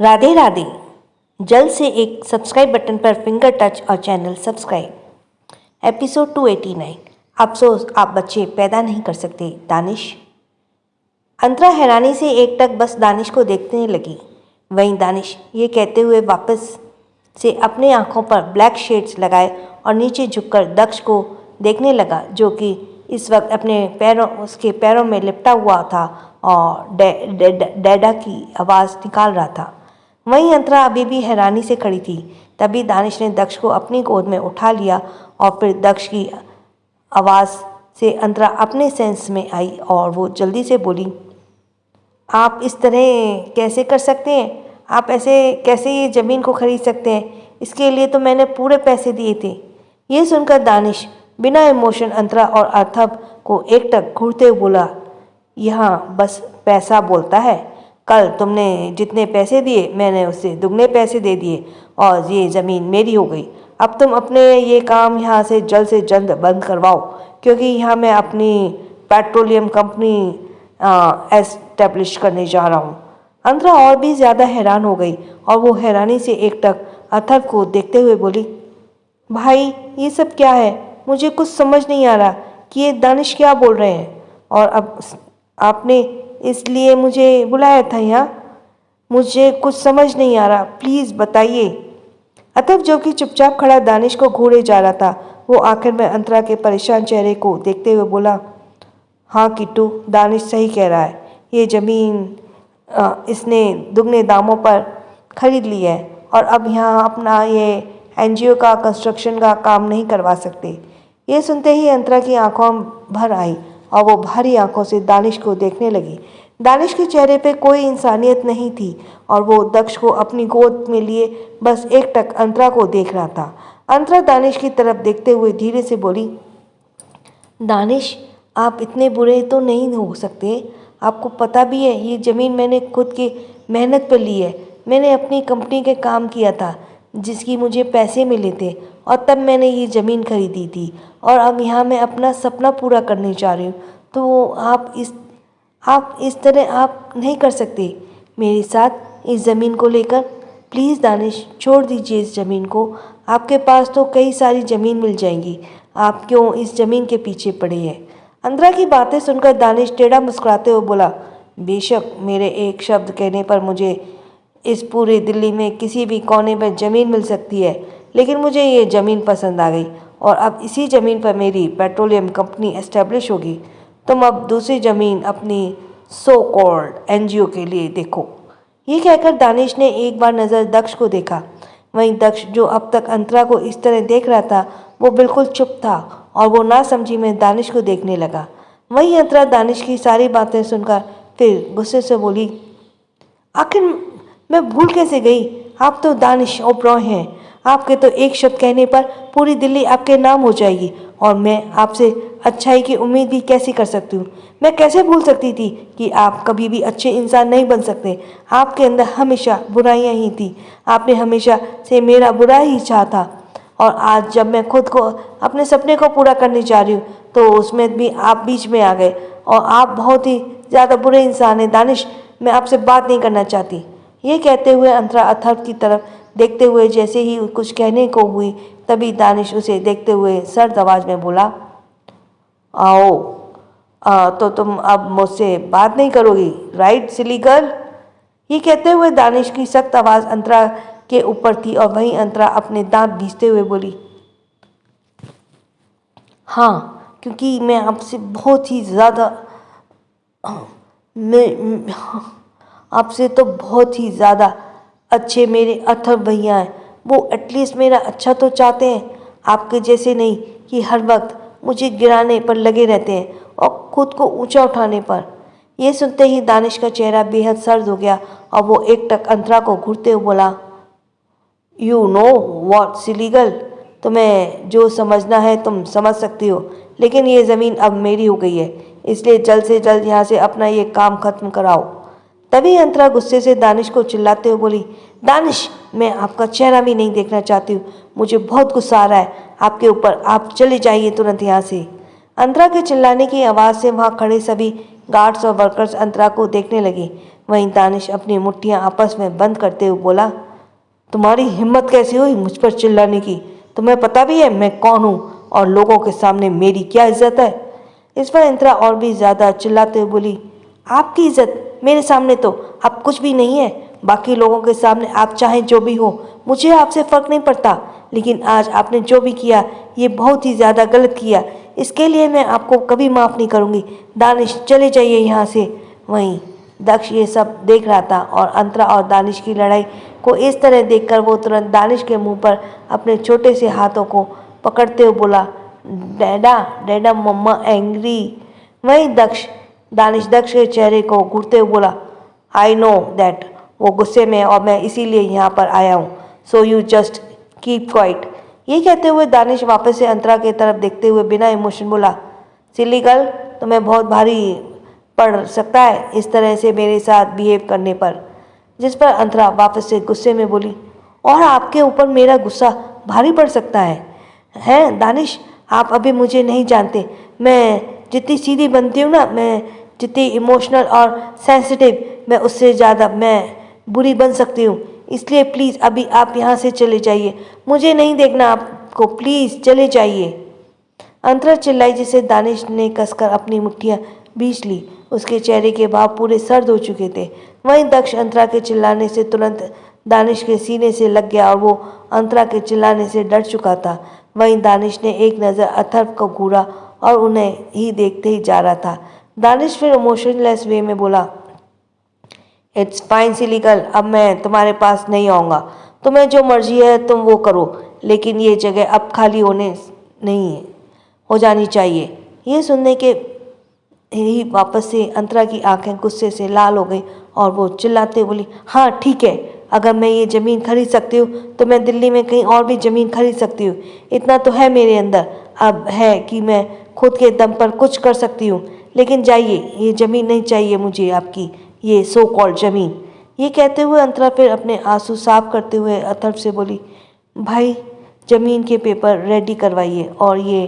राधे राधे। जल्द से एक सब्सक्राइब बटन पर फिंगर टच और चैनल सब्सक्राइब। एपिसोड 289। अफसोस आप बच्चे पैदा नहीं कर सकते दानिश। अंतरा हैरानी से एकटक बस दानिश को देखने लगी। वहीं दानिश ये कहते हुए वापस से अपने आंखों पर ब्लैक शेड्स लगाए और नीचे झुककर दक्ष को देखने लगा, जो कि इस वक्त अपने उसके पैरों में लिपटा हुआ था और डैडा की आवाज़ निकाल रहा था। वहीं अंतरा अभी भी हैरानी से खड़ी थी। तभी दानिश ने दक्ष को अपनी गोद में उठा लिया और फिर दक्ष की आवाज़ से अंतरा अपने सेंस में आई और वो जल्दी से बोली, आप इस तरह कैसे कर सकते हैं? आप ऐसे कैसे ये ज़मीन को खरीद सकते हैं? इसके लिए तो मैंने पूरे पैसे दिए थे। ये सुनकर दानिश बिना इमोशन अंतरा और अर्थव को एकटक घूरते हुए बोला, यहाँ बस पैसा बोलता है। कल तुमने जितने पैसे दिए मैंने उससे दुगने पैसे दे दिए और ये ज़मीन मेरी हो गई। अब तुम अपने ये काम यहाँ से जल्द बंद करवाओ, क्योंकि यहाँ मैं अपनी पेट्रोलियम कंपनी एस्टेब्लिश करने जा रहा हूँ। अंतरा और भी ज़्यादा हैरान हो गई और वो हैरानी से एकटक अथर्व को देखते हुए बोली, भाई ये सब क्या है? मुझे कुछ समझ नहीं आ रहा कि ये दानिश क्या बोल रहे हैं। और अब आपने इसलिए मुझे बुलाया था यहाँ? मुझे कुछ समझ नहीं आ रहा, प्लीज़ बताइए। अथर्व, जो कि चुपचाप खड़ा दानिश को घूरे जा रहा था, वो आखिर में अंतरा के परेशान चेहरे को देखते हुए बोला, हाँ किट्टू, दानिश सही कह रहा है। ये ज़मीन इसने दुगने दामों पर खरीद ली है और अब यहाँ अपना ये एनजीओ का कंस्ट्रक्शन का काम नहीं करवा सकते। ये सुनते ही अंतरा की आंखों भर आई और वो भारी आंखों से दानिश को देखने लगी। दानिश के चेहरे पे कोई इंसानियत नहीं थी और वो दक्ष को अपनी गोद में लिए बस एकटक अंतरा को देख रहा था। अंतरा दानिश की तरफ देखते हुए धीरे से बोली, दानिश, आप इतने बुरे तो नहीं हो सकते। आपको पता भी है ये ज़मीन मैंने खुद की मेहनत पर ली है। मैंने अपनी कंपनी के काम किया था जिसकी मुझे पैसे मिले थे और तब मैंने ये ज़मीन खरीदी थी और अब यहाँ मैं अपना सपना पूरा करने जा रही हूँ। तो आप इस तरह आप नहीं कर सकते मेरे साथ इस ज़मीन को लेकर। प्लीज़ दानिश, छोड़ दीजिए इस ज़मीन को। आपके पास तो कई सारी ज़मीन मिल जाएंगी। आप क्यों इस ज़मीन के पीछे पड़े हैं? अंतरा की बातें सुनकर दानिश टेढ़ा मुस्कुराते हुए बोला, बेशक मेरे एक शब्द कहने पर मुझे इस पूरे दिल्ली में किसी भी कोने पर ज़मीन मिल सकती है, लेकिन मुझे ये ज़मीन पसंद आ गई और अब इसी ज़मीन पर मेरी पेट्रोलियम कंपनी एस्टेब्लिश होगी। तुम अब दूसरी ज़मीन अपनी सो कॉल्ड एनजीओ के लिए देखो। ये कहकर दानिश ने एक बार नज़र दक्ष को देखा। वहीं दक्ष, जो अब तक अंतरा को इस तरह देख रहा था, वो बिल्कुल चुप था और वो ना समझी में दानिश को देखने लगा। वहीं अंतरा दानिश की सारी बातें सुनकर फिर गुस्से से बोली, आखिर मैं भूल कैसे गई? आप तो दानिश ओबरॉय हैं। आपके तो एक शब्द कहने पर पूरी दिल्ली आपके नाम हो जाएगी और मैं आपसे अच्छाई की उम्मीद भी कैसे कर सकती हूँ? मैं कैसे भूल सकती थी कि आप कभी भी अच्छे इंसान नहीं बन सकते। आपके अंदर हमेशा बुराइयाँ ही थी। आपने हमेशा से मेरा बुरा ही चाहा था और आज जब मैं खुद को अपने सपने को पूरा करने जा रही हूँ तो उसमें भी आप बीच में आ गए और आप बहुत ही ज़्यादा बुरे इंसान हैं। दानिश, मैं आपसे बात नहीं करना चाहती। ये कहते हुए अंतरा अथर्व की तरफ देखते हुए जैसे ही कुछ कहने को हुई, तभी दानिश उसे देखते हुए सर्द आवाज़ में बोला, आओ तो तुम अब मुझसे बात नहीं करोगी, राइट सिली गर्ल? ये कहते हुए दानिश की सख्त आवाज़ अंतरा के ऊपर थी और वहीं अंतरा अपने दांत भींचते हुए बोली, हाँ, क्योंकि मैं आपसे बहुत ही ज़्यादा मैं आपसे तो बहुत ही ज़्यादा अच्छे मेरे अथर्व भैया हैं। वो एटलीस्ट मेरा अच्छा तो चाहते हैं, आपके जैसे नहीं कि हर वक्त मुझे गिराने पर लगे रहते हैं और खुद को ऊंचा उठाने पर। ये सुनते ही दानिश का चेहरा बेहद सर्द हो गया और वो एकटक अंतरा को घूरते हुए बोला, you know what silly girl, तुम्हें जो समझना है तुम समझ सकती हो, लेकिन ये ज़मीन अब मेरी हो गई है, इसलिए जल्द से जल्द यहाँ से अपना ये काम ख़त्म कराओ। तभी अंतरा गुस्से से दानिश को चिल्लाते हुए बोली, दानिश, मैं आपका चेहरा भी नहीं देखना चाहती हूँ। मुझे बहुत गुस्सा आ रहा है आपके ऊपर। आप चले जाइए तुरंत यहाँ से। अंतरा के चिल्लाने की आवाज़ से वहाँ खड़े सभी गार्ड्स और वर्कर्स अंतरा को देखने लगे। वहीं दानिश अपनी मुट्ठियाँ आपस में बंद करते हुए बोला, तुम्हारी हिम्मत कैसी हुई मुझ पर चिल्लाने की? तुम्हें पता भी है मैं कौन हूँ और लोगों के सामने मेरी क्या इज्जत है? इस पर अंतरा और भी ज़्यादा चिल्लाते हुए बोली, आपकी इज्जत मेरे सामने तो अब कुछ भी नहीं है। बाकी लोगों के सामने आप चाहे जो भी हो, मुझे आपसे फ़र्क नहीं पड़ता, लेकिन आज आपने जो भी किया ये बहुत ही ज़्यादा गलत किया। इसके लिए मैं आपको कभी माफ़ नहीं करूँगी। दानिश चले जाइए यहाँ से। वहीं दक्ष ये सब देख रहा था और अंतरा और दानिश की लड़ाई को इस तरह देखकर वो तुरंत दानिश के मुंह पर अपने छोटे से हाथों को पकड़ते हुए बोला, डैडा डैडा मम्मा एंग्री। वहीं दानिश दक्ष के चेहरे को घूरते हुए बोला, आई नो दैट वो गुस्से में है और मैं इसीलिए यहाँ पर आया हूँ, so you just keep quiet. ये कहते हुए दानिश वापस से अंतरा की तरफ देखते हुए बिना इमोशन बोला, सिली गर्ल, तुम्हें बहुत भारी पड़ सकता है इस तरह से मेरे साथ बिहेव करने पर। जिस पर अंतरा वापस से गुस्से में बोली, और आपके ऊपर मेरा गुस्सा भारी पड़ सकता है दानिश, आप अभी मुझे नहीं जानते। मैं जितनी सीधी बनती हूँ ना, मैं जितनी इमोशनल और सेंसिटिव, मैं उससे ज़्यादा मैं बुरी बन सकती हूँ। इसलिए प्लीज़ अभी आप यहाँ से चले जाइए, मुझे नहीं देखना आपको, प्लीज़ चले जाइए। अंतरा चिल्लाई, जिसे दानिश ने कसकर अपनी मुट्ठियाँ बीच ली। उसके चेहरे के भाव पूरे सर्द हो चुके थे। वहीं दक्ष अंतरा के चिल्लाने से तुरंत दानिश के सीने से लग गया और वो अंतरा के चिल्लाने से डर चुका था। वहीं दानिश ने एक नज़र अथर्व को घूरा और उन्हें ही देखते ही जा रहा था। दानिश फिर इमोशनलेस वे में बोला, इट्स फाइन सिली गर्ल, अब मैं तुम्हारे पास नहीं आऊँगा। तुम्हें जो मर्जी है तुम वो करो, लेकिन ये जगह अब खाली होने नहीं है, हो जानी चाहिए। ये सुनने के ही वापस से अंतरा की आंखें गुस्से से लाल हो गई और वो चिल्लाते बोली, हाँ ठीक है, अगर मैं ये ज़मीन खरीद सकती हूँ तो मैं दिल्ली में कहीं और भी ज़मीन खरीद सकती हूँ। इतना तो है मेरे अंदर अब है कि मैं खुद के दम पर कुछ कर सकती हूँ। लेकिन जाइए, ये ज़मीन नहीं चाहिए मुझे, आपकी ये सो कॉल्ड ज़मीन। ये कहते हुए अंतरा फिर अपने आंसू साफ करते हुए अथर्व से बोली, भाई ज़मीन के पेपर रेडी करवाइए और ये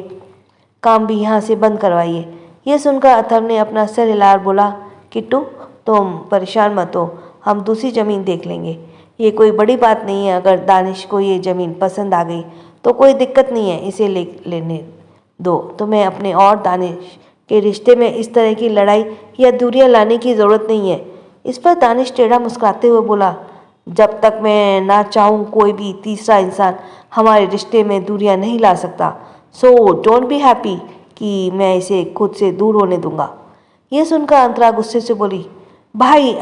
काम भी यहाँ से बंद करवाइए। ये सुनकर अथर्व ने अपना सिर हिलाकर बोला, किट्टू तुम परेशान मत हो, हम दूसरी ज़मीन देख लेंगे। ये कोई बड़ी बात नहीं है, अगर दानिश को ये ज़मीन पसंद आ गई तो कोई दिक्कत नहीं है, इसे लेने दो। तुम्हें अपने और दानिश के रिश्ते में इस तरह की लड़ाई या दूरियां लाने की ज़रूरत नहीं है। इस पर दानिश टेढ़ा मुस्कुराते हुए बोला, जब तक मैं ना चाहूँ कोई भी तीसरा इंसान हमारे रिश्ते में दूरियां नहीं ला सकता। सो डोंट बी हैप्पी कि मैं इसे खुद से दूर होने दूंगा। ये सुनकर अंतरा गुस्से से बोली, भाई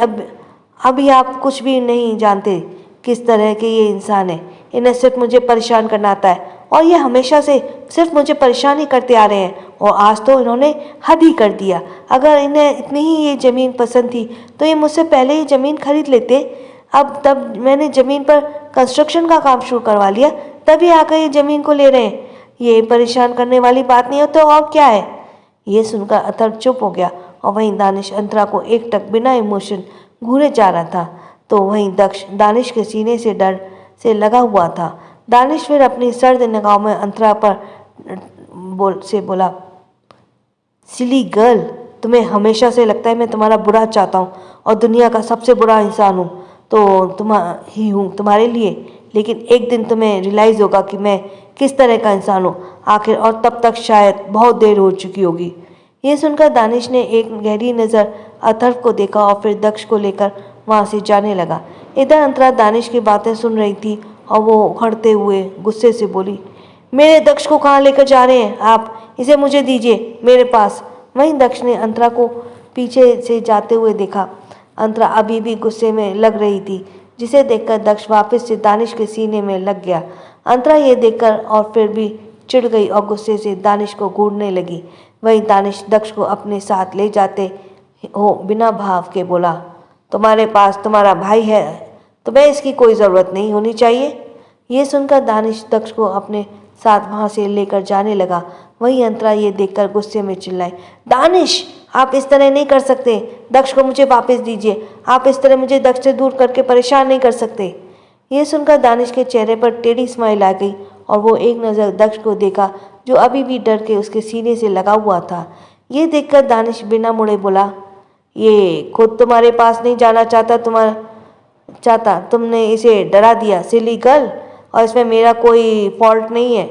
अभी आप कुछ भी नहीं जानते किस तरह के ये इंसान है। इन्हें सिर्फ मुझे परेशान करना आता है और ये हमेशा से सिर्फ मुझे परेशान ही करते आ रहे हैं और आज तो इन्होंने हद ही कर दिया। अगर इन्हें इतनी ही ये ज़मीन पसंद थी तो ये मुझसे पहले ही ज़मीन खरीद लेते। अब तब मैंने ज़मीन पर कंस्ट्रक्शन का काम शुरू करवा लिया, तभी आकर ये ज़मीन को ले रहे हैं। ये परेशान करने वाली बात नहीं हो तो और क्या है। ये सुनकर अथर्व चुप हो गया और वहीं दानिश अंतरा को एकटक बिना इमोशन घूरे जा रहा था, तो वहीं दक्ष दानिश के सीने से डर से लगा हुआ था। दानिश फिर अपनी सर्द निगाहों में अंतरा पर बोला, सिली गर्ल, तुम्हें हमेशा से लगता है मैं तुम्हारा बुरा चाहता हूँ और दुनिया का सबसे बुरा इंसान हूँ, तो ही हूँ तुम्हारे लिए। लेकिन एक दिन तुम्हें रियलाइज़ होगा कि मैं किस तरह का इंसान हूँ आखिर, और तब तक शायद बहुत देर हो चुकी होगी। ये सुनकर दानिश ने एक गहरी नज़र अथर्व को देखा और फिर दक्ष को लेकर वहाँ से जाने लगा। इधर अंतरा दानिश की बातें सुन रही थी और वो उखड़ते हुए गुस्से से बोली, मेरे दक्ष को कहाँ लेकर जा रहे हैं आप? इसे मुझे दीजिए मेरे पास। वहीं दक्ष ने अंतरा को पीछे से जाते हुए देखा। अंतरा अभी भी गुस्से में लग रही थी, जिसे देखकर दक्ष वापस से दानिश के सीने में लग गया। अंतरा ये देखकर और फिर भी चिढ़ गई और गुस्से से दानिश को घूरने लगी। वहीं दानिश दक्ष को अपने साथ ले जाते हो बिना भाव के बोला, तुम्हारे पास तुम्हारा भाई है, तुम्हें इसकी कोई ज़रूरत नहीं होनी चाहिए। ये सुनकर दानिश दक्ष को अपने साथ वहाँ से लेकर जाने लगा। वहीं अंतरा ये देखकर गुस्से में चिल्लाई, दानिश आप इस तरह नहीं कर सकते, दक्ष को मुझे वापस दीजिए। आप इस तरह मुझे दक्ष से दूर करके परेशान नहीं कर सकते। ये सुनकर दानिश के चेहरे पर टेढ़ी स्माइल आ गई और वो एक नज़र दक्ष को देखा जो अभी भी डर के उसके सीने से लगा हुआ था। ये देखकर दानिश बिना मुड़े बोला, ये खुद तुम्हारे पास नहीं जाना चाहता, तुमने इसे डरा दिया सिली गर्ल, और इसमें मेरा कोई फॉल्ट नहीं है।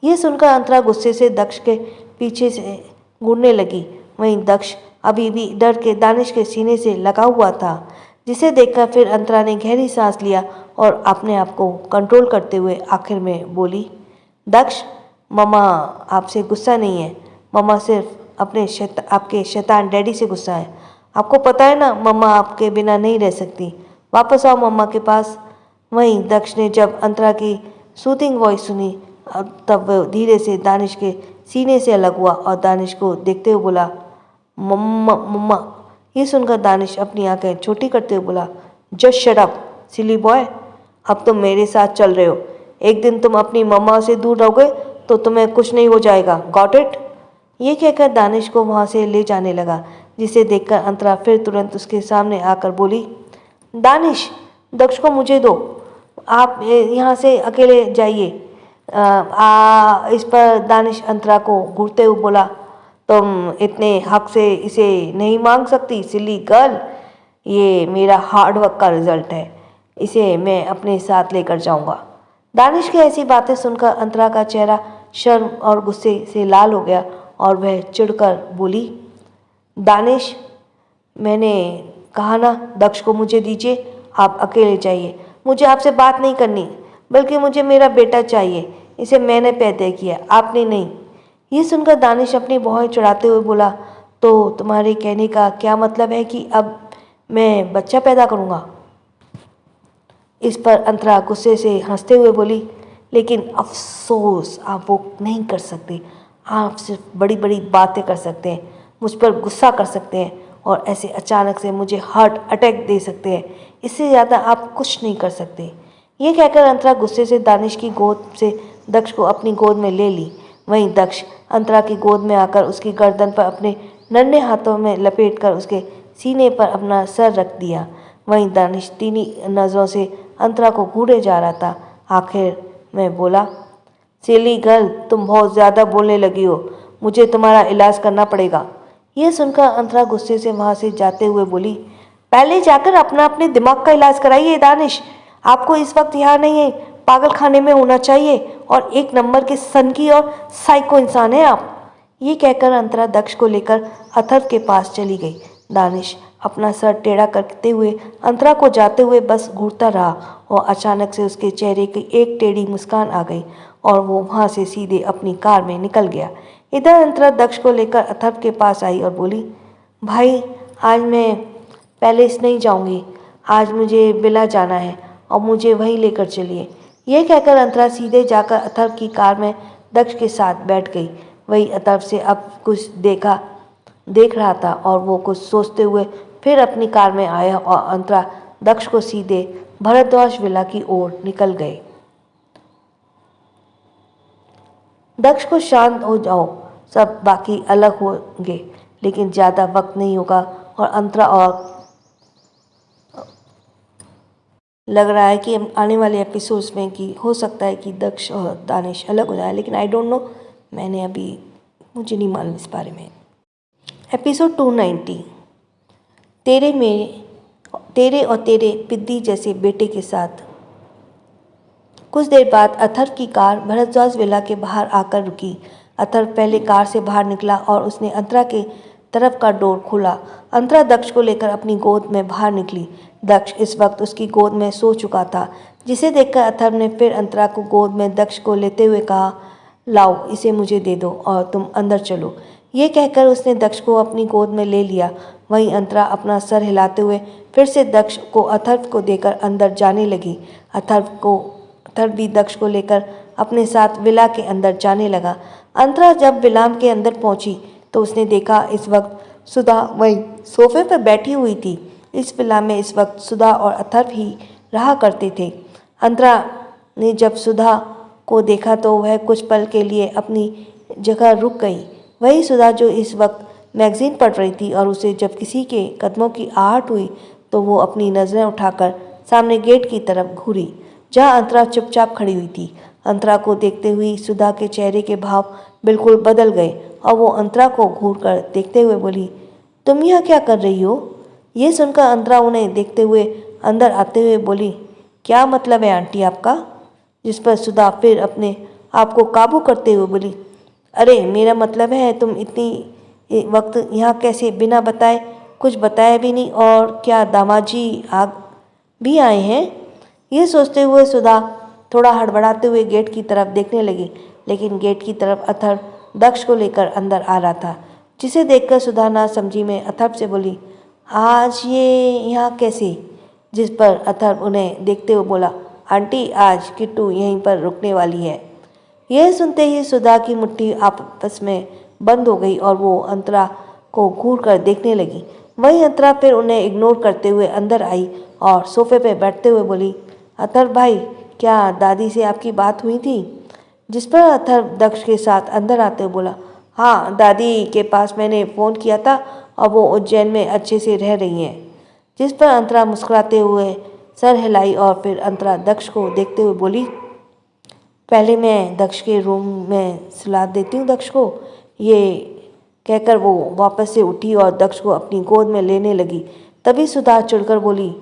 ये सुनकर अंतरा गुस्से से दक्ष के पीछे से घूरने लगी। वहीं दक्ष अभी भी डर के दानिश के सीने से लगा हुआ था, जिसे देखकर फिर अंतरा ने गहरी सांस लिया और अपने आप को कंट्रोल करते हुए आखिर में बोली, दक्ष, मम्मा आपसे गुस्सा नहीं है, मम्मा सिर्फ आपके शैतान डैडी से गुस्सा है। आपको पता है ना, मम्मा आपके बिना नहीं रह सकती, वापस आओ मम्मा के पास। वहीं दक्ष ने जब अंतरा की सूथिंग वॉइस सुनी तब वह धीरे से दानिश के सीने से अलग हुआ और दानिश को देखते हुए बोला, मम्मा मम्मा। ये सुनकर दानिश अपनी आंखें छोटी करते हुए बोला, जस्ट शट अप सिली बॉय, अब तुम मेरे साथ चल रहे हो। एक दिन तुम अपनी मम्मा से दूर रहोगे तो तुम्हें कुछ नहीं हो जाएगा, गॉट इट। ये कहकर दानिश को वहाँ से ले जाने लगा, जिसे देखकर अंतरा फिर तुरंत उसके सामने आकर बोली, दानिश, दक्ष को मुझे दो, आप यहाँ से अकेले जाइए। इस पर दानिश अंतरा को घूरते हुए बोला, तुम इतने हक से इसे नहीं मांग सकती सिली गर्ल, ये मेरा हार्ड वर्क का रिजल्ट है, इसे मैं अपने साथ लेकर जाऊंगा। दानिश की ऐसी बातें सुनकर अंतरा का चेहरा शर्म और गुस्से से लाल हो गया और वह चिढ़कर बोली, दानिश, मैंने कहा ना, दक्ष को मुझे दीजिए, आप अकेले जाइए, मुझे आपसे बात नहीं करनी, बल्कि मुझे मेरा बेटा चाहिए, इसे मैंने पैदा किया, आपने नहीं। ये सुनकर दानिश अपनी भौहें चढ़ाते हुए बोला, तो तुम्हारे कहने का क्या मतलब है कि अब मैं बच्चा पैदा करूँगा? इस पर अंतरा गुस्से से हंसते हुए बोली, लेकिन अफसोस आप वो नहीं कर सकते, आप सिर्फ बड़ी बड़ी बातें कर सकते हैं, मुझ पर गुस्सा कर सकते हैं और ऐसे अचानक से मुझे हार्ट अटैक दे सकते हैं, इससे ज़्यादा आप कुछ नहीं कर सकते। ये कहकर अंतरा गुस्से से दानिश की गोद से दक्ष को अपनी गोद में ले ली। वहीं दक्ष अंतरा की गोद में आकर उसकी गर्दन पर अपने नन्हे हाथों में लपेटकर उसके सीने पर अपना सर रख दिया। वहीं दानिश तीनी नज़रों से अंतरा को घूरे जा रहा था। आखिर में बोला, सिली गर्ल, तुम बहुत ज़्यादा बोलने लगी हो, मुझे तुम्हारा इलाज करना पड़ेगा। यह सुनकर अंतरा गुस्से से वहाँ से जाते हुए बोली, पहले जाकर अपने दिमाग का इलाज कराइए दानिश, आपको इस वक्त यहाँ नहीं है, पागल खाने में होना चाहिए, और एक नंबर के सनकी और साइको इंसान है आप। ये कहकर अंतरा दक्ष को लेकर अथर्व के पास चली गई। दानिश अपना सर टेढ़ा करते हुए अंतरा को जाते हुए बस घूरता रहा और अचानक से उसके चेहरे की एक टेढ़ी मुस्कान आ गई और वो वहाँ से सीधे अपनी कार में निकल गया। इधर अंतरा दक्ष को लेकर अथर्व के पास आई और बोली, भाई, आज मैं पैलेस नहीं जाऊंगी, आज मुझे विला जाना है और मुझे वहीं लेकर चलिए। यह कहकर अंतरा सीधे जाकर अथर्व की कार में दक्ष के साथ बैठ गई। वही अथर्व से अब कुछ देख रहा था और वो कुछ सोचते हुए फिर अपनी कार में आया और अंतरा दक्ष को सीधे भरद्वाज विला की ओर निकल गए। दक्ष को शांत हो जाओ, सब बाकी अलग होंगे, लेकिन ज़्यादा वक्त नहीं होगा और अंतरा और लग रहा है कि आने वाले एपिसोड्स में कि हो सकता है कि दक्ष और दानिश अलग हो जाए, लेकिन आई डोंट नो, मुझे नहीं मालूम इस बारे में। एपिसोड 290, तेरे और तेरे पिद्दी जैसे बेटे के साथ। कुछ देर बाद अथर्व की कार भरद्वाज विला के बाहर आकर रुकी। अथर्व पहले कार से बाहर निकला और उसने अंतरा के तरफ का डोर खोला। अंतरा दक्ष को लेकर अपनी गोद में बाहर निकली। दक्ष इस वक्त उसकी गोद में सो चुका था, जिसे देखकर अथर्व ने फिर अंतरा को गोद में दक्ष को लेते हुए कहा, लाओ इसे मुझे दे दो और तुम अंदर चलो। ये कहकर उसने दक्ष को अपनी गोद में ले लिया। वहीं अंतरा अपना सर हिलाते हुए फिर से दक्ष को अथर्व को देकर अंदर जाने लगी। अथर्व भी दक्ष को लेकर अपने साथ विला के अंदर जाने लगा। अंतरा जब विला के अंदर पहुंची तो उसने देखा इस वक्त सुधा वहीं सोफे पर बैठी हुई थी। इस विला में इस वक्त सुधा और अथर्व ही रहा करते थे। अंतरा ने जब सुधा को देखा तो वह कुछ पल के लिए अपनी जगह रुक गई। वही सुधा जो इस वक्त मैगजीन पढ़ रही थी, और उसे जब किसी के कदमों की आहट हुई तो वो अपनी नज़रें उठाकर सामने गेट की तरफ घूरी, जहाँ अंतरा चुपचाप खड़ी हुई थी। अंतरा को देखते हुए सुधा के चेहरे के भाव बिल्कुल बदल गए और वो अंतरा को घूर कर देखते हुए बोली, तुम यहाँ क्या कर रही हो? ये सुनकर अंतरा उन्हें देखते हुए अंदर आते हुए बोली, क्या मतलब है आंटी आपका? जिस पर सुधा फिर अपने आप को काबू करते हुए बोली, अरे मेरा मतलब है तुम इतनी वक्त यहाँ कैसे बिना बताए, कुछ बताया भी नहीं, और क्या दामाद जी भी आए हैं? ये सोचते हुए सुधा थोड़ा हड़बड़ाते हुए गेट की तरफ देखने लगी, लेकिन गेट की तरफ अथर्व दक्ष को लेकर अंदर आ रहा था, जिसे देखकर सुधा ना समझी में अथर्व से बोली, आज ये यहाँ कैसे? जिस पर अथर्व उन्हें देखते हुए बोला, आंटी आज किट्टू यहीं पर रुकने वाली है। यह सुनते ही सुधा की मुट्ठी आपस में बंद हो गई और वो अंतरा को घूर कर देखने लगी। वहीं अंतरा फिर उन्हें इग्नोर करते हुए अंदर आई और सोफे पर बैठते हुए बोली, अथर्व भाई, क्या दादी से आपकी बात हुई थी? जिस पर अथर्व दक्ष के साथ अंदर आते हुए बोला, हाँ दादी के पास मैंने फ़ोन किया था और वो उज्जैन में अच्छे से रह रही हैं। जिस पर अंतरा मुस्कुराते हुए सर हिलाई और फिर अंतरा दक्ष को देखते हुए बोली, पहले मैं दक्ष के रूम में सुला देती हूँ दक्ष को। ये कहकर वो वापस से उठी और दक्ष को अपनी गोद में लेने लगी। तभी सुधा चिढ़कर बोली,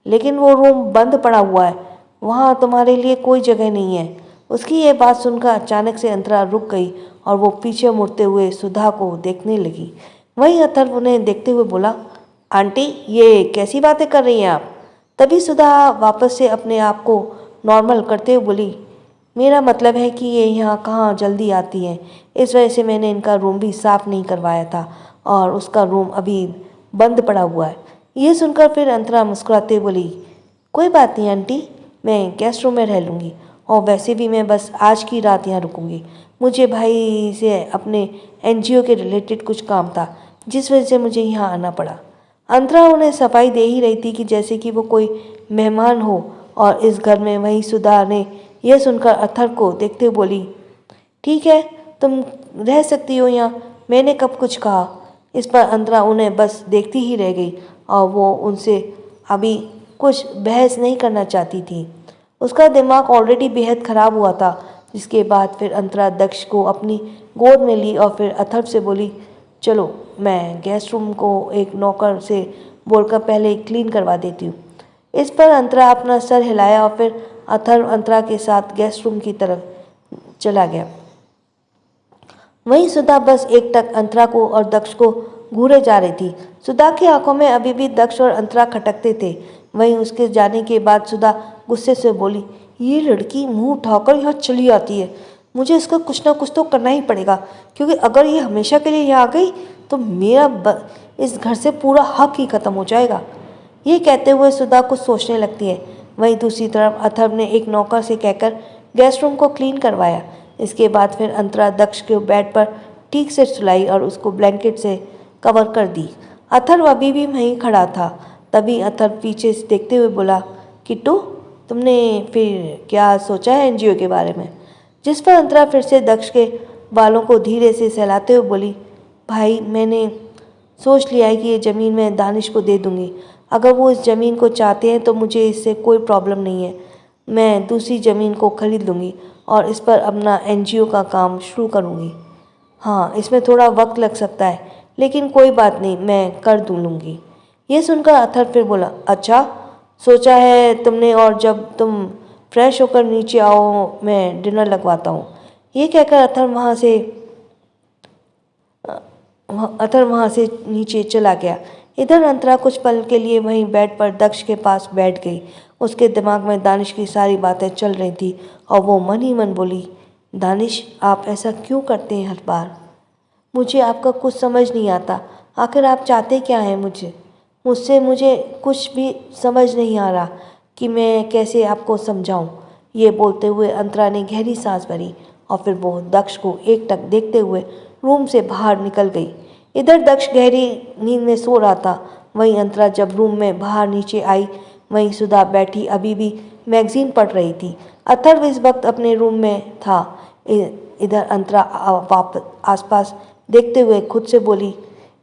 लेकिन वो रूम बंद पड़ा हुआ है, वहाँ तुम्हारे लिए कोई जगह नहीं है। उसकी ये बात सुनकर अचानक से अंतरा रुक गई और वो पीछे मुड़ते हुए सुधा को देखने लगी। वहीं अथर्व उन्हें देखते हुए बोला, आंटी ये कैसी बातें कर रही हैं आप? तभी सुधा वापस से अपने आप को नॉर्मल करते हुए बोली, मेरा मतलब है कि ये यहाँ कहाँ जल्दी आती हैं, इस वजह से मैंने इनका रूम भी साफ़ नहीं करवाया था और उसका रूम अभी बंद पड़ा हुआ है। ये सुनकर फिर अंतरा मुस्कुराते बोली, कोई बात नहीं आंटी, मैं गेस्ट रूम में रह लूँगी और वैसे भी मैं बस आज की रात यहाँ रुकूँगी। मुझे भाई से अपने एनजीओ के रिलेटेड कुछ काम था, जिस वजह से मुझे यहाँ आना पड़ा। अंतरा उन्हें सफाई दे ही रही थी कि जैसे कि वो कोई मेहमान हो और इस घर में। वहीं सुधा ने यह सुनकर अथर्व को देखते हुए बोली, ठीक है तुम रह सकती हो यहाँ, मैंने कब कुछ कहा? इस पर अंतरा उन्हें बस देखती ही रह गई और वो उनसे अभी कुछ बहस नहीं करना चाहती थी। उसका दिमाग ऑलरेडी बेहद ख़राब हुआ था। जिसके बाद फिर अंतरा दक्ष को अपनी गोद में ली और फिर अथर्व से बोली, चलो मैं गेस्ट रूम को एक नौकर से बोलकर पहले क्लीन करवा देती हूँ। इस पर अंतरा अपना सर हिलाया और फिर अथर्व अंतरा के साथ गेस्ट रूम की तरफ चला गया। वहीं सुधा बस एकटक अंतरा को और दक्ष को घूरे जा रही थी। सुधा की आंखों में अभी भी दक्ष और अंतरा खटकते थे। वहीं उसके जाने के बाद सुधा गुस्से से बोली, ये लड़की मुंह उठाकर यहाँ चली आती है, मुझे इसका कुछ ना कुछ तो करना ही पड़ेगा, क्योंकि अगर ये हमेशा के लिए यहाँ आ गई तो मेरा इस घर से पूरा हक ही खत्म हो जाएगा। ये कहते हुए सुधा कुछ सोचने लगती है। वहीं दूसरी तरफ अथर्व ने एक नौकर से कहकर गेस्ट रूम को क्लीन करवाया। इसके बाद फिर अंतरा दक्ष के बेड पर ठीक से सुलाई और उसको ब्लैंकेट से कवर कर दी। अथर्व अभी भी वहीं खड़ा था। तभी अथर्व पीछे से देखते हुए बोला, किट्टू तुमने फिर क्या सोचा है एनजीओ के बारे में? जिस पर अंतरा फिर से दक्ष के बालों को धीरे से सहलाते हुए बोली, भाई मैंने सोच लिया है कि ये ज़मीन मैं दानिश को दे दूँगी। अगर वो इस ज़मीन को चाहते हैं तो मुझे इससे कोई प्रॉब्लम नहीं है। मैं दूसरी ज़मीन को खरीद लूँगी और इस पर अपना एनजीओ का काम शुरू करूँगी। हाँ, इसमें थोड़ा वक्त लग सकता है, लेकिन कोई बात नहीं, मैं कर लूँगी। ये सुनकर अथर्व फिर बोला, अच्छा सोचा है तुमने, और जब तुम फ्रेश होकर नीचे आओ मैं डिनर लगवाता हूँ। ये कहकर अथर्व वहाँ से नीचे चला गया। इधर अंतरा कुछ पल के लिए वहीं बेड पर दक्ष के पास बैठ गई। उसके दिमाग में दानिश की सारी बातें चल रही थी और वो मन ही मन बोली, दानिश आप ऐसा क्यों करते हैं हर बार? मुझे आपका कुछ समझ नहीं आता। आखिर आप चाहते क्या हैं मुझे कुछ भी समझ नहीं आ रहा कि मैं कैसे आपको समझाऊं। ये बोलते हुए अंतरा ने गहरी सांस भरी और फिर वो दक्ष को एकटक देखते हुए रूम से बाहर निकल गई। इधर दक्ष गहरी नींद में सो रहा था। वहीं अंतरा जब रूम में बाहर नीचे आई, वहीं सुधा बैठी अभी भी मैगजीन पढ़ रही थी। अथर्व इस वक्त अपने रूम में था। इधर अंतरा आसपास देखते हुए खुद से बोली,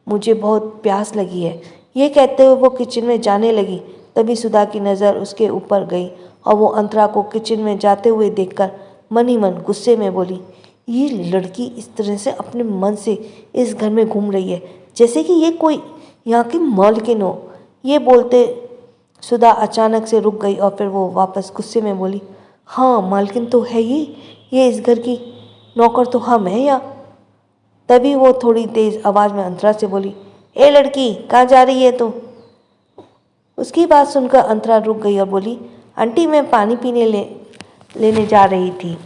मुझे बहुत प्यास लगी है। ये कहते हुए वो किचन में जाने लगी। तभी सुधा की नज़र उसके ऊपर गई और वो अंतरा को किचन में जाते हुए देखकर मन ही मन गुस्से में बोली, ये लड़की इस तरह से अपने मन से इस घर में घूम रही है जैसे कि ये कोई यहाँ की मालकिन हो। ये बोलते सुधा अचानक से रुक गई और फिर वो वापस गुस्से में बोली, हाँ मालकिन तो है ये इस घर की, नौकर तो हम हैं या। तभी वो थोड़ी तेज आवाज़ में अंतरा से बोली, ए लड़की कहाँ जा रही है तू। उसकी बात सुनकर अंतरा रुक गई और बोली, आंटी मैं पानी पीने लेने जा रही थी।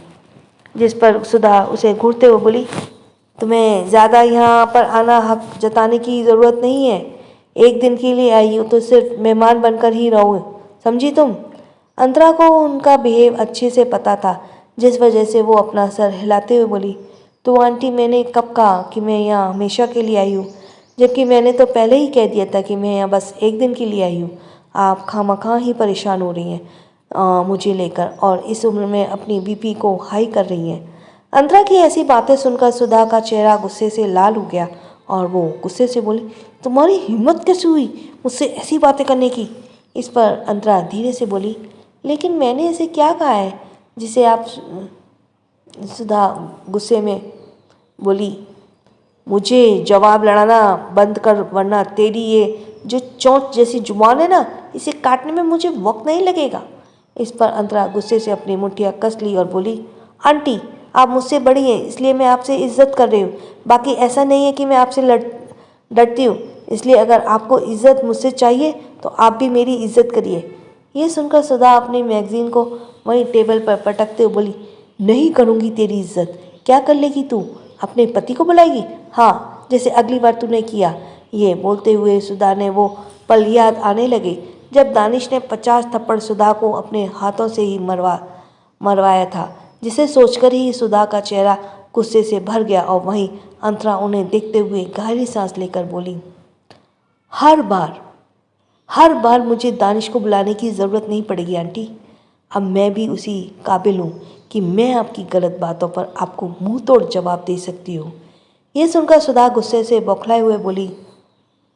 जिस पर सुधा उसे घूरते हुए बोली, तुम्हें ज़्यादा यहाँ पर आना हक जताने की ज़रूरत नहीं है। एक दिन के लिए आई हो तो सिर्फ मेहमान बनकर ही रहो, समझी तुम। अंतरा को उनका बिहेव अच्छे से पता था, जिस वजह से वो अपना सर हिलाते हुए बोली, तो आंटी मैंने कब कहा कि मैं यहाँ हमेशा के लिए आई हूँ, जबकि मैंने तो पहले ही कह दिया था कि मैं यहाँ बस एक दिन के लिए आई हूँ। आप खामखा ही परेशान हो रही हैं मुझे लेकर और इस उम्र में अपनी बीपी को हाई कर रही हैं। अंतरा की ऐसी बातें सुनकर सुधा का चेहरा गुस्से से लाल हो गया और वो गुस्से से बोली, तुम्हारी हिम्मत कैसे हुई मुझसे ऐसी बातें करने की। इस पर अंतरा धीरे से बोली, लेकिन मैंने ऐसे क्या कहा है जिसे आप। सुधा गुस्से में बोली, मुझे जवाब लड़ाना बंद कर वरना तेरी ये जो चोंच जैसी जुबान है ना, इसे काटने में मुझे वक्त नहीं लगेगा। इस पर अंतरा गुस्से से अपनी मुठ्ठियाँ कस ली और बोली, आंटी आप मुझसे बड़ी हैं इसलिए मैं आपसे इज्जत कर रही हूँ, बाकी ऐसा नहीं है कि मैं आपसे डरती हूँ। इसलिए अगर आपको इज्जत मुझसे चाहिए तो आप भी मेरी इज्जत करिए। ये सुनकर सुधा अपनी मैगजीन को वहीं टेबल पर पटकते हुए बोली, नहीं करूँगी तेरी इज्जत। क्या कर लेगी तू, अपने पति को बुलाएगी? हाँ, जैसे अगली बार तूने किया। ये बोलते हुए सुधा ने वो पल याद आने लगे जब दानिश ने 50 थप्पड़ सुधा को अपने हाथों से ही मरवाया था, जिसे सोचकर ही सुधा का चेहरा गुस्से से भर गया और वहीं अंतरा उन्हें देखते हुए गहरी सांस लेकर बोली, हर बार मुझे दानिश को बुलाने की ज़रूरत नहीं पड़ेगी आंटी। अब मैं भी उसी काबिल हूँ कि मैं आपकी गलत बातों पर आपको मुंह तोड़ जवाब दे सकती हूँ। ये सुनकर सुधा गुस्से से बौखलाए हुए बोली,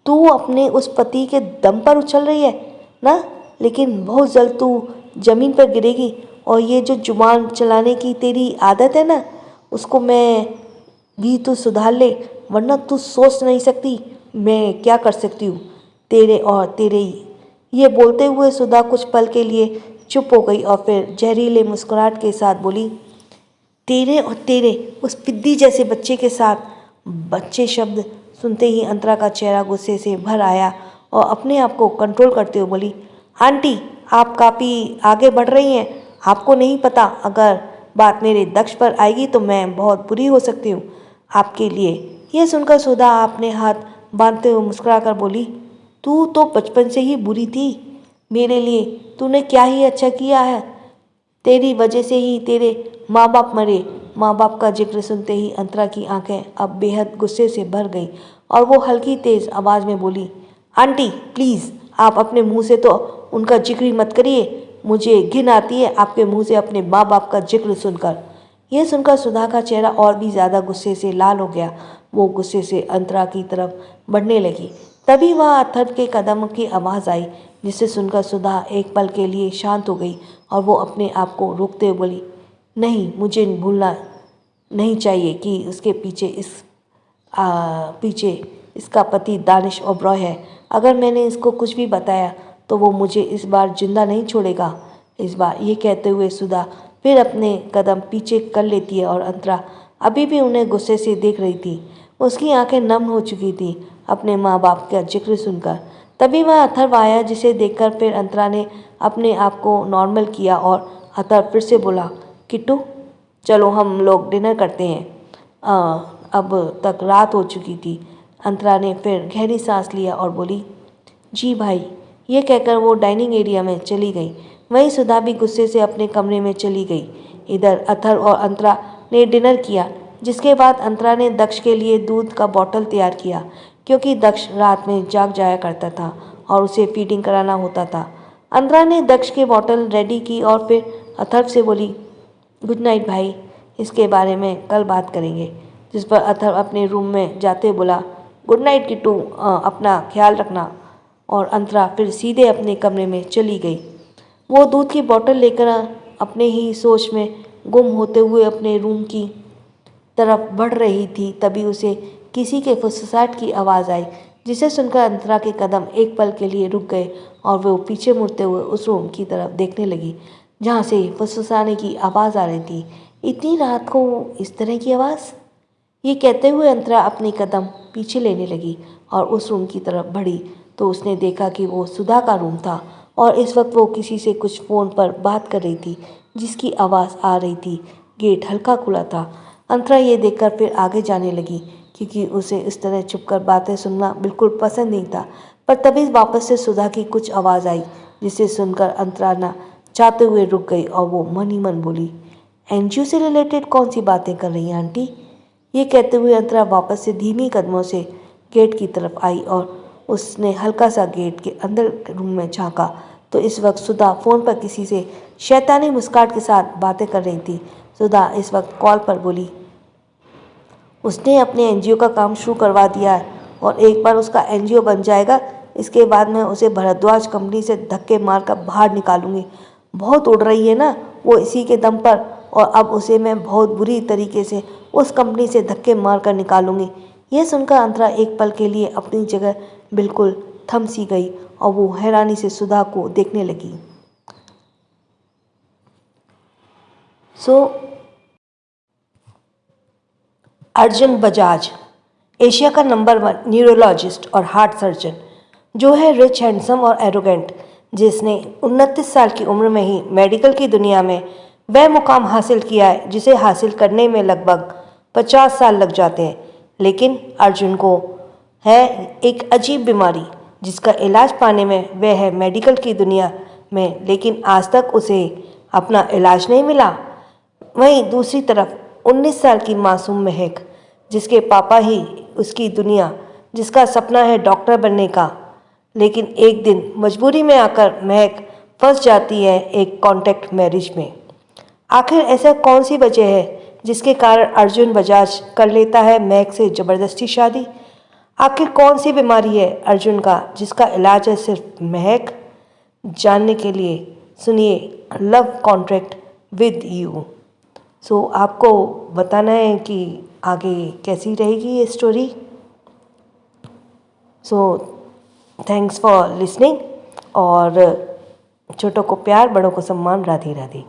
तू अपने उस पति के दम पर उछल रही है ना, लेकिन बहुत जल्द तू जमीन पर गिरेगी और ये जो जुबान चलाने की तेरी आदत है ना, उसको मैं भी तू सुधार ले, वरना तू सोच नहीं सकती मैं क्या कर सकती हूँ तेरे और तेरे ही। ये बोलते हुए सुधा कुछ पल के लिए चुप हो गई और फिर जहरीले मुस्कुराहट के साथ बोली, तेरे और तेरे उस पिद्दी जैसे बच्चे के साथ। बच्चे शब्द सुनते ही अंतरा का चेहरा गुस्से से भर आया और अपने आप को कंट्रोल करते हुए बोली, आंटी आप काफ़ी आगे बढ़ रही हैं। आपको नहीं पता, अगर बात मेरे दक्ष पर आएगी तो मैं बहुत बुरी हो सकती हूँ आपके लिए। यह सुनकर सुधा अपने हाथ बांधते हुए मुस्कुरा कर बोली, तू तो बचपन से ही बुरी थी मेरे लिए। तूने क्या ही अच्छा किया है, तेरी वजह से ही तेरे माँ बाप मरे। माँ बाप का जिक्र सुनते ही अंतरा की आंखें अब बेहद गुस्से से भर गई और वो हल्की तेज आवाज़ में बोली, आंटी प्लीज़ आप अपने मुंह से तो उनका जिक्र ही मत करिए। मुझे घिन आती है आपके मुंह से अपने माँ बाप का जिक्र सुनकर। यह सुनकर सुधा का चेहरा और भी ज़्यादा गुस्से से लाल हो गया। वो गुस्से से अंतरा की तरफ बढ़ने लगी। तभी वहाँ अथर्व के कदम की आवाज़ आई, जिसे सुनकर सुधा एक पल के लिए शांत हो गई और वो अपने आप को रोकते हुए बोली, नहीं मुझे भूलना नहीं चाहिए कि उसके पीछे इसका पति दानिश ओबरॉय है। अगर मैंने इसको कुछ भी बताया तो वो मुझे इस बार जिंदा नहीं छोड़ेगा। इस बार ये कहते हुए सुधा फिर अपने कदम पीछे कर लेती है और अंतरा अभी भी उन्हें गुस्से से देख रही थी। उसकी आंखें नम हो चुकी थी अपने माँ बाप का जिक्र सुनकर। तभी वह अथर्व आया, जिसे देखकर फिर अंतरा ने अपने आप को नॉर्मल किया और अथर्व फिर से बोला, किट्टू चलो हम लोग डिनर करते हैं। अब तक रात हो चुकी थी। अंतरा ने फिर गहरी सांस लिया और बोली, जी भाई। ये कहकर वो डाइनिंग एरिया में चली गई। वहीं सुधा भी गुस्से से अपने कमरे में चली गई। इधर अथर्व और अंतरा ने डिनर किया, जिसके बाद अंतरा ने दक्ष के लिए दूध का बॉटल तैयार किया, क्योंकि दक्ष रात में जाग जाया करता था और उसे फीडिंग कराना होता था। अंतरा ने दक्ष की बॉटल रेडी की और फिर अथर्व से बोली, गुड नाइट भाई, इसके बारे में कल बात करेंगे। जिस पर अथर्व अपने रूम में जाते बोला, गुड नाइट किट्टू, अपना ख्याल रखना। और अंतरा फिर सीधे अपने कमरे में चली गई। वो दूध की बोतल लेकर अपने ही सोच में गुम होते हुए अपने रूम की तरफ बढ़ रही थी, तभी उसे किसी के फुसफुसाहट की आवाज़ आई, जिसे सुनकर अंतरा के कदम एक पल के लिए रुक गए और वो पीछे मुड़ते हुए उस रूम की तरफ देखने लगी जहाँ से फुसफुसाने की आवाज़ आ रही थी। इतनी रात को इस तरह की आवाज़? ये कहते हुए अंतरा अपनी कदम पीछे लेने लगी और उस रूम की तरफ बढ़ी तो उसने देखा कि वो सुधा का रूम था और इस वक्त वो किसी से कुछ फ़ोन पर बात कर रही थी जिसकी आवाज़ आ रही थी। गेट हल्का खुला था। अंतरा ये देखकर फिर आगे जाने लगी क्योंकि उसे इस तरह चुपकर बातें सुनना बिल्कुल पसंद नहीं था। पर तभी वापस से सुधा की कुछ आवाज़ आई जिसे सुनकर अंतरा ना चाहते हुए रुक गई और वो मन ही मन बोली, एनजीओ से रिलेटेड कौन सी बातें कर रही हैं आंटी? ये कहते हुए अंतरा वापस से धीमी कदमों से गेट की तरफ आई और उसने हल्का सा गेट के अंदर रूम में झांका तो इस वक्त सुधा फ़ोन पर किसी से शैतानी मुस्कान के साथ बातें कर रही थी। सुधा इस वक्त कॉल पर बोली, उसने अपने एनजीओ का काम शुरू करवा दिया है और एक बार उसका एनजीओ बन जाएगा इसके बाद मैं उसे भरद्वाज कंपनी से धक्के मारकर बाहर निकालूंगी। बहुत उड़ रही है ना वो इसी के दम पर, और अब उसे मैं बहुत बुरी तरीके से उस कंपनी से धक्के मारकर निकालूंगी। यह सुनकर अंतरा एक पल के लिए अपनी जगह बिल्कुल थम सी गई और वो हैरानी से सुधा को देखने लगी। अर्जुन बजाज एशिया का नंबर 1 न्यूरोलॉजिस्ट और हार्ट सर्जन, जो है रिच, हैंडसम और एरोगेंट, जिसने 29 साल की उम्र में ही मेडिकल की दुनिया में वह मुकाम हासिल किया है जिसे हासिल करने में लगभग 50 साल लग जाते हैं। लेकिन अर्जुन को है एक अजीब बीमारी जिसका इलाज पाने में वह है मेडिकल की दुनिया में, लेकिन आज तक उसे अपना इलाज नहीं मिला। वहीं दूसरी तरफ 19 साल की मासूम महक, जिसके पापा ही उसकी दुनिया, जिसका सपना है डॉक्टर बनने का, लेकिन एक दिन मजबूरी में आकर महक फंस जाती है एक कॉन्ट्रैक्ट मैरिज में। आखिर ऐसा कौन सी वजह है जिसके कारण अर्जुन बजाज कर लेता है महक से ज़बरदस्ती शादी? आखिर कौन सी बीमारी है अर्जुन का जिसका इलाज है सिर्फ महक? जानने के लिए सुनिए लव कॉन्ट्रैक्ट विद यू। आपको बताना है कि आगे कैसी रहेगी ये स्टोरी। थैंक्स फॉर लिसनिंग, और छोटों को प्यार, बड़ों को सम्मान। राधे राधे।